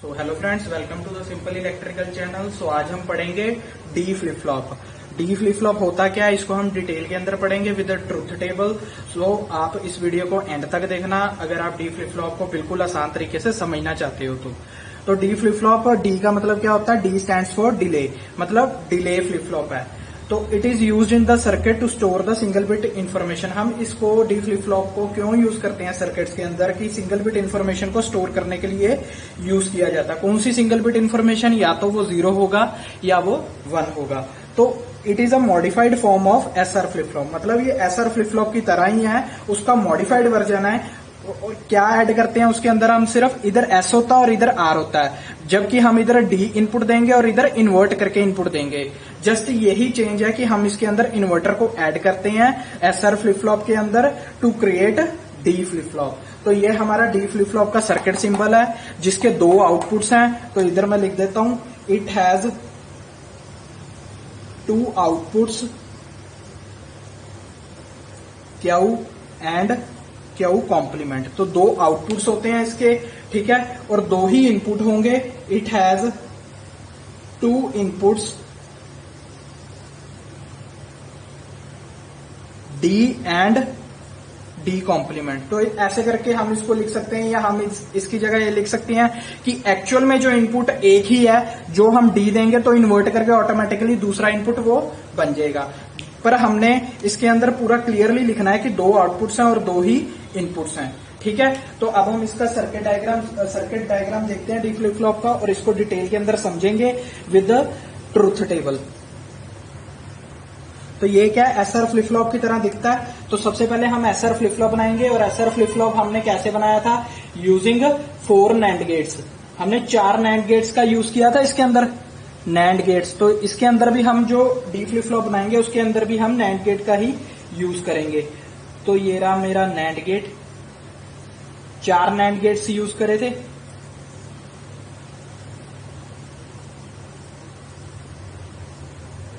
So hello friends, welcome to the simple electrical channel. So आज हम पढ़ेंगे D flip flop. D flip flop होता क्या है, इसको हम डिटेल के अंदर पढ़ेंगे विद ट्रुथ टेबल। सो आप इस वीडियो को एंड तक देखना अगर आप डी फ्लिप फ्लॉप को बिल्कुल आसान तरीके से समझना चाहते हो तो डी फ्लिप फ्लॉप, डी का मतलब क्या होता है, डी स्टैंड्स फॉर डिले, मतलब डिले फ्लिप फ्लॉप है। तो it is used in the circuit to store the single bit information. हम इसको डी फ्लिप फ्लॉप को क्यों यूज करते हैं सर्किट्स के अंदर, कि सिंगल बिट इन्फॉर्मेशन को स्टोर करने के लिए यूज किया जाता है। कौन सी सिंगल बिट इन्फॉर्मेशन, या तो वो 0 होगा या वो 1 होगा। तो it is a modified form of SR flip flop, मतलब ये एसआर फ्लिप फ्लॉप की तरह ही है, उसका मॉडिफाइड वर्जन है। क्या ऐड करते हैं उसके अंदर, हम सिर्फ इधर एस होता है और इधर आर होता है, जबकि हम इधर डी इनपुट देंगे और इधर इन्वर्ट करके इनपुट देंगे। जस्ट यही चेंज है कि हम इसके अंदर इन्वर्टर को ऐड करते हैं एसआर फ्लिप फ्लॉप के अंदर to create D flip flop. तो ये हमारा डी फ्लिप फ्लॉप का सर्किट सिंबल है, जिसके 2 आउटपुट्स हैं। तो इधर मैं लिख देता हूं, it has 2 outputs, Q and Q complement. तो 2 आउटपुट्स होते हैं इसके, ठीक है, और 2 ही इनपुट होंगे। It has 2 inputs, D and D complement. तो ऐसे करके हम इसको लिख सकते हैं, या हम इसकी जगह ये लिख सकते हैं कि एक्चुअल में जो इनपुट एक ही है, जो हम डी देंगे तो इन्वर्ट करके ऑटोमेटिकली दूसरा इनपुट वो बन जाएगा। पर हमने इसके अंदर पूरा क्लियरली लिखना है कि 2 आउटपुट्स हैं और 2 ही इनपुट्स हैं, ठीक है। तो अब हम इसका सर्किट डायग्राम देखते हैं डी फ्लिप फ्लॉप का, और इसको डिटेल के अंदर समझेंगे विद ट्रुथ टेबल। तो ये क्या है, एसआर फ्लिप फ्लॉप की तरह दिखता है। तो सबसे पहले हम एसआर फ्लिप फ्लॉप बनाएंगे, और एसआर फ्लिप फ्लॉप हमने कैसे बनाया था, यूजिंग 4 नैंड गेट्स। हमने 4 नैंड गेट्स का यूज किया था इसके अंदर, नैंड गेट्स। तो इसके अंदर भी हम जो डी फ्लिप फ्लॉप बनाएंगे उसके अंदर भी हम नैंड गेट का ही यूज करेंगे। तो ये रहा मेरा NAND gate, 4 NAND gates use करे थे।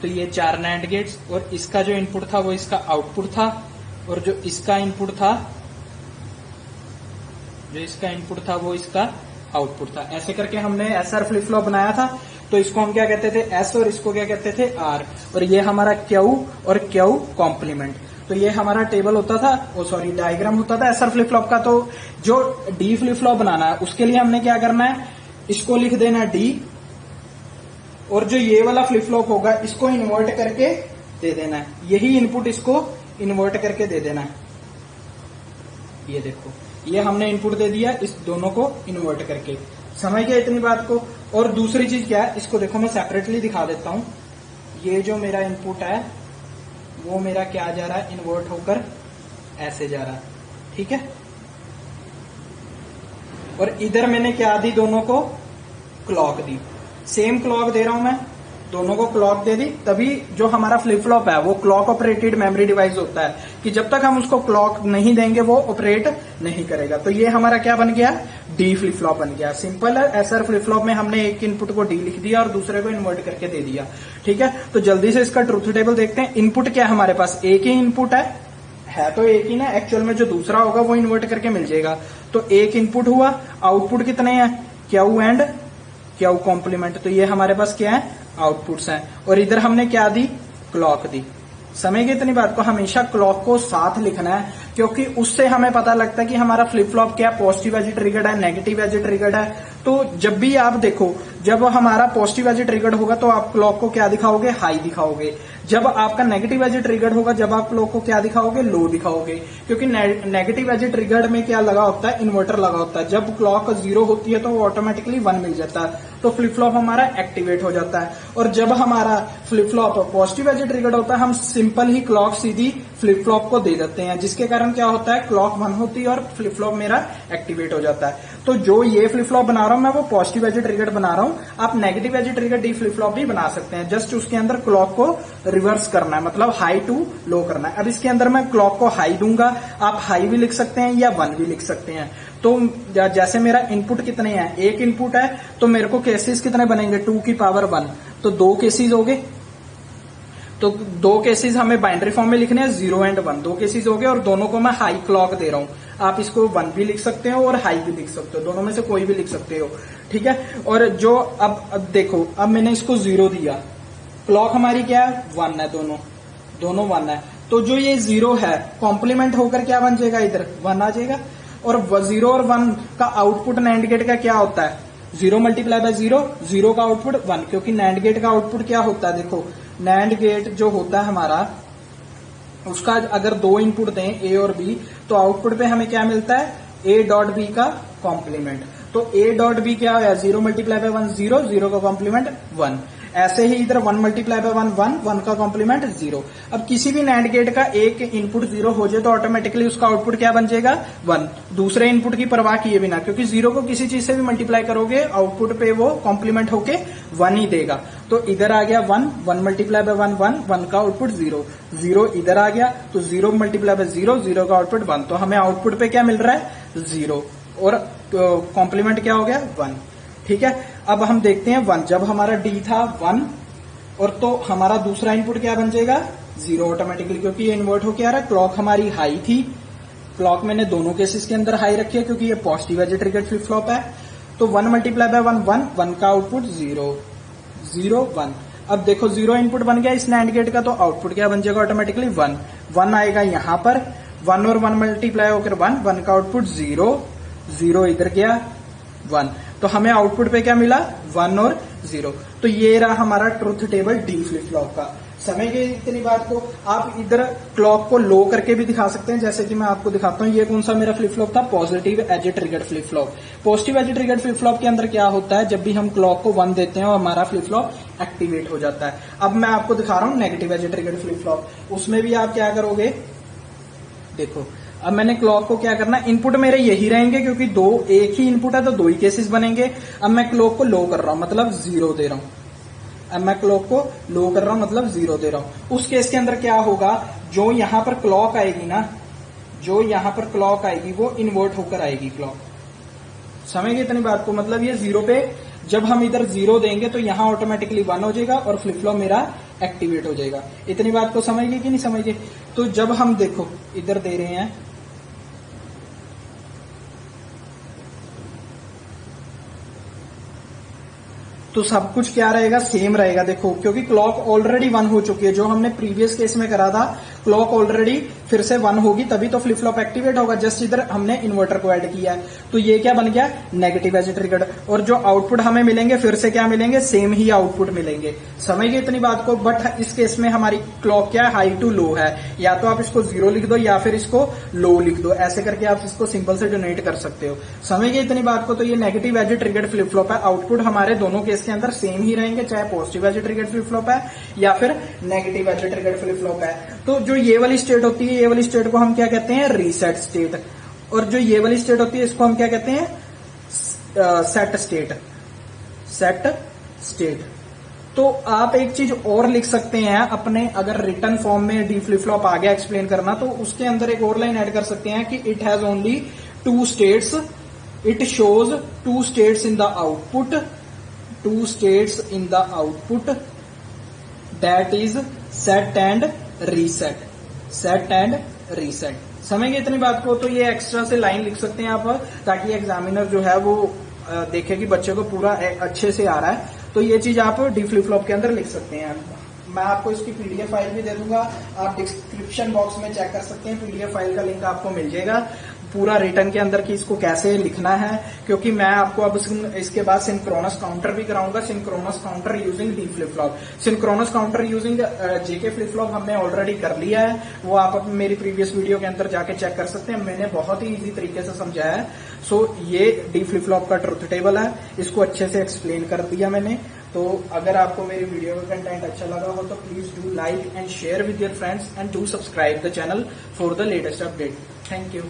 तो ये 4 नैंड गेट्स, और इसका जो इनपुट था वो इसका आउटपुट था, और जो इसका इनपुट था वो इसका आउटपुट था। ऐसे करके हमने एसआर फ्लिप फ्लॉप बनाया था। तो इसको हम क्या कहते थे, एस, और इसको क्या कहते थे, आर। और ये हमारा क्यू और क्यू कॉम्प्लीमेंट। तो ये हमारा टेबल होता था, डायग्राम होता था एसआर फ्लिप फ्लॉप का। तो जो डी फ्लिप फ्लॉप बनाना है उसके लिए हमने क्या करना है, इसको लिख देना डी, और जो ये वाला फ्लिप फ्लॉप होगा इसको इन्वर्ट करके दे देना है। यही इनपुट इसको इन्वर्ट करके दे देना है। ये देखो, ये हमने इनपुट दे दिया, इस दोनों को इन्वर्ट करके। समझ गया इतनी बात को। और दूसरी चीज क्या है, इसको देखो मैं सेपरेटली दिखा देता हूं। ये जो मेरा इनपुट है वो मेरा क्या जा रहा है, इन्वर्ट होकर ऐसे जा रहा है, ठीक है। और इधर मैंने क्या दी, दोनों को क्लॉक दी, सेम क्लॉक दे रहा हूं मैं, दोनों को क्लॉक दे दी। तभी जो हमारा फ्लिप फ्लॉप है वो क्लॉक ऑपरेटेड मेमोरी डिवाइस होता है, कि जब तक हम उसको क्लॉक नहीं देंगे वो ऑपरेट नहीं करेगा। तो ये हमारा क्या बन गया, डी फ्लिप फ्लॉप बन गया। सिंपल है, एसआर फ्लिप फ्लॉप में हमने एक इनपुट को डी लिख दिया और दूसरे को इन्वर्ट करके दे दिया, ठीक है। तो जल्दी से इसका ट्रुथ टेबल देखते हैं। इनपुट क्या है हमारे पास, एक ही इनपुट है तो एक ही ना, एक्चुअल में जो दूसरा होगा वो इन्वर्ट करके मिल जाएगा। तो एक इनपुट हुआ, आउटपुट कितने हैं, क्यू एंड क्यू कॉम्प्लीमेंट। तो ये हमारे पास क्या है, आउटपुट्स हैं। और इधर हमने क्या दी, क्लॉक दी। समझ गए इतनी बात को। हमेशा क्लॉक को साथ लिखना है, क्योंकि उससे हमें पता लगता है कि हमारा फ्लिप फ्लॉप क्या पॉजिटिव एज ट्रिगर्ड है, नेगेटिव एज ट्रिगर्ड है। तो जब भी आप देखो, जब हमारा पॉजिटिव एज ट्रिगर्ड होगा तो आप क्लॉक को क्या दिखाओगे, हाई दिखाओगे। जब आपका नेगेटिव एज ट्रिगर्ड होगा, जब आप क्लॉक को क्या दिखाओगे, लो दिखाओगे। क्योंकि नेगेटिव एज ट्रिगर्ड में क्या लगा होता है, इन्वर्टर लगा होता है। जब क्लॉक 0 होती है तो वो ऑटोमेटिकली 1 मिल जाता है, तो फ्लिप फ्लॉप हमारा एक्टिवेट हो जाता है। और जब हमारा flip flop positive edge triggered होता है, हम सिंपल ही क्लॉक सीधी फ्लिप फ्लॉप को दे देते हैं, जिसके कारण क्या होता है, क्लॉक 1 होती है और फ्लिप फ्लॉप मेरा एक्टिवेट हो जाता है। तो जो ये फ्लिप फ्लॉप बना रहा हूं मैं, वो पॉजिटिव एज ट्रिगर्ड बना रहा हूं। आप negative edge triggered D flip flop भी बना सकते हैं, जस्ट उसके अंदर क्लॉक को रिवर्स करना है, मतलब हाई टू लो करना है। अब इसके अंदर मैं क्लॉक को हाई दूंगा, आप हाई भी लिख सकते हैं या 1 भी लिख सकते हैं। तो जैसे मेरा इनपुट कितने हैं, एक इनपुट है, तो मेरे को केसेस कितने बनेंगे, 2 की पावर 1, तो 2 केसेस हो गए। तो दो केसेस हमें बाइनरी फॉर्म में लिखने हैं, 0 एंड 1 दो केसेस हो गए, और दोनों को मैं हाई क्लॉक दे रहा हूं। आप इसको 1 भी लिख सकते हो और हाई भी लिख सकते हो, दोनों में से कोई भी लिख सकते हो, ठीक है। और जो अब देखो, अब मैंने इसको 0 दिया, क्लॉक हमारी क्या है, 1 है, दोनों 1 है, तो जो ये 0 है कॉम्प्लीमेंट होकर क्या बन जाएगा, इधर 1 आ जाएगा। और 0 और 1 का आउटपुट नैंड गेट का क्या होता है, 0 मल्टीप्लाई बाय 0, 0 का आउटपुट 1, क्योंकि नैंड गेट का आउटपुट क्या होता है, देखो नैंड गेट जो होता है हमारा, उसका अगर दो इनपुट दें ए और बी, तो आउटपुट पे हमें क्या मिलता है, ए डॉट बी का कॉम्प्लीमेंट। तो ए डॉट बी क्या है, 0 मल्टीप्लाई बाय 1 0, 0 का कॉम्प्लीमेंट 1। ऐसे ही इधर 1 मल्टीप्लाई बाय 1 1, 1 का कॉम्प्लीमेंट 0। अब किसी भी नैंड गेट का एक इनपुट 0 हो जाए तो ऑटोमेटिकली उसका आउटपुट क्या बन जाएगा, 1, दूसरे इनपुट की परवाह किए बिना, क्योंकि 0 को किसी चीज से भी मल्टीप्लाई करोगे आउटपुट पे वो कॉम्प्लीमेंट होके 1 ही देगा। तो इधर आ गया 1, 1 मल्टीप्लाई बाय 1 1, 1 का आउटपुट 0, 0 इधर आ गया, तो 0 मल्टीप्लाई बाय 0, 0 का आउटपुट 1। तो हमें आउटपुट पे क्या मिल रहा है, 0, और कॉम्प्लीमेंट क्या हो गया, 1, ठीक है। अब हम देखते हैं 1, जब हमारा डी था 1, और तो हमारा दूसरा इनपुट क्या बन जाएगा, 0 ऑटोमेटिकली, क्योंकि ये इन्वर्ट होके आ रहा है। क्लॉक हमारी हाई थी, क्लॉक मैंने दोनों केसेस के अंदर हाई रखी है क्योंकि ये positive edge triggered flip flop है। तो 1 मल्टीप्लाई बाय 1 1, 1 का आउटपुट 0 0 1। अब देखो 0 इनपुट बन गया इस नैंड गेट का, तो आउटपुट क्या बन जाएगा ऑटोमेटिकली, 1 1 आएगा यहां पर, 1 और 1 मल्टीप्लाई होकर 1, 1 का आउटपुट 0 0 इधर गया 1। तो हमें आउटपुट पे क्या मिला, 1 और 0। तो ये रहा हमारा truth table D flip flop का। समझ गए इतनी बात को। आप इधर क्लॉक को लो करके भी दिखा सकते हैं, जैसे कि मैं आपको दिखाता हूं। ये कौन सा मेरा फ्लिप फ्लॉप था, positive edge triggered flip flop. Positive edge triggered flip flop के अंदर क्या होता है, जब भी हम क्लॉक को 1 देते हैं और हमारा फ्लिप फ्लॉप एक्टिवेट हो जाता है। अब मैं आपको दिखा रहा हूं negative edge triggered flip flop. उसमें भी आप क्या करोगे, देखो अब मैंने क्लॉक को क्या करना, इनपुट मेरे यही रहेंगे क्योंकि एक ही इनपुट है तो 2 ही केसेस बनेंगे। अब मैं क्लॉक को लो कर रहा हूं, मतलब 0 दे रहा हूं। अब मैं क्लॉक को लो कर रहा हूं, मतलब 0 दे रहा हूं। उस केस के अंदर क्या होगा, जो यहां पर क्लॉक आएगी ना, जो यहां पर क्लॉक आएगी वो इन्वर्ट होकर आएगी क्लॉक। समझ गए इतनी बात को, मतलब ये 0 पे जब हम इधर 0 देंगे तो यहां ऑटोमेटिकली 1 हो जाएगा और फ्लिप फ्लॉप मेरा एक्टिवेट हो जाएगा। इतनी बात को समझ गए कि नहीं समझ गए। तो जब हम देखो इधर दे रहे हैं, तो सब कुछ क्या रहेगा, सेम रहेगा। देखो क्योंकि क्लॉक ऑलरेडी 1 हो चुकी है, जो हमने प्रीवियस केस में करा था, क्लॉक ऑलरेडी फिर से 1 होगी तभी तो फ्लिप फ्लॉप एक्टिवेट होगा। जस्ट इधर हमने इन्वर्टर को ऐड किया है, तो ये क्या बन गया, नेगेटिव एज ट्रिगर्ड। और जो आउटपुट हमें मिलेंगे फिर से क्या मिलेंगे, सेम ही आउटपुट मिलेंगे। समझ गए इतनी बात को। बट इस केस में हमारी क्लॉक क्या है, हाई टू लो है। या तो आप इसको 0 लिख दो या फिर इसको लो लिख दो, ऐसे करके आप इसको सिंपल से डोनेट कर सकते हो। समझ गए इतनी बात को। तो ये negative edge triggered flip flop है। आउटपुट हमारे दोनों केस के अंदर सेम ही रहेंगे, चाहे positive edge triggered flip flop है या फिर negative edge triggered flip flop है। तो जो ये वाली स्टेट होती है, ये वाली स्टेट को हम क्या कहते हैं, रीसेट स्टेट। और जो ये वाली स्टेट होती है इसको हम क्या कहते हैं, सेट स्टेट। Set state. तो आप एक चीज और लिख सकते हैं अपने, अगर रिटर्न फॉर्म में डी फ्लिप फ्लॉप आ गया एक्सप्लेन करना, तो उसके अंदर एक और लाइन ऐड कर सकते हैं कि it has only 2 states, it shows 2 states in the output, 2 states in the output, that is set and reset, set and reset। समझेंगे इतनी बात को। तो ये एक्स्ट्रा से लाइन लिख सकते हैं आप, ताकि एग्जामिनर जो है वो देखे कि बच्चे को पूरा अच्छे से आ रहा है। तो ये चीज आप डी फ्लिप फ्लॉप के अंदर लिख सकते हैं। मैं आपको इसकी पीडीएफ फाइल भी दे दूंगा, आप डिस्क्रिप्शन बॉक्स में चेक कर सकते हैं, पीडीएफ फाइल का लिंक आपको मिल जाएगा पूरा रिटर्न के अंदर कि इसको कैसे लिखना है। क्योंकि मैं आपको अब इसके बाद सिंक्रोनस काउंटर भी कराऊंगा, synchronous counter using D flip flop. Synchronous counter using JK flip flop हमने ऑलरेडी कर लिया है, वो आप मेरी प्रीवियस वीडियो के अंदर जाके चेक कर सकते हैं। मैंने बहुत ही इजी तरीके से समझाया है। सो ये डी फ्लिप फ्लॉप का ट्रुथ टेबल है, इसको अच्छे से एक्सप्लेन कर दिया मैंने। तो अगर आपको मेरी वीडियो का कंटेंट अच्छा लगा हो तो please do like and share with your friends and do subscribe the channel for the latest update. Thank you.